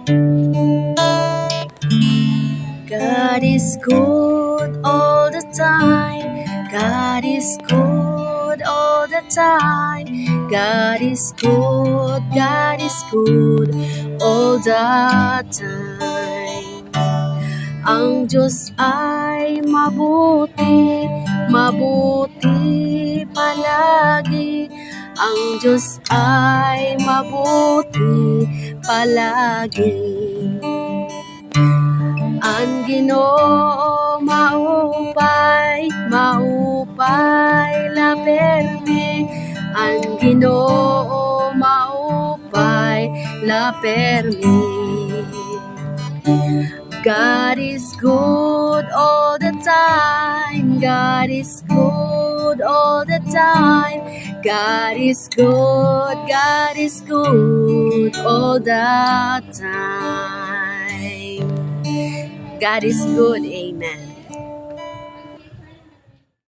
God is good all the time. God is good all the time. God is good, God is good all the time. Ang Diyos ay mabuti, mabuti palagi. Ang Diyos ay mabuti palagi. Ang Ginoo maupay, maupay laperme. Ang Ginoo maupay laperme. God is good all the time. God is good all the time. God is good, God is good all the time. God is good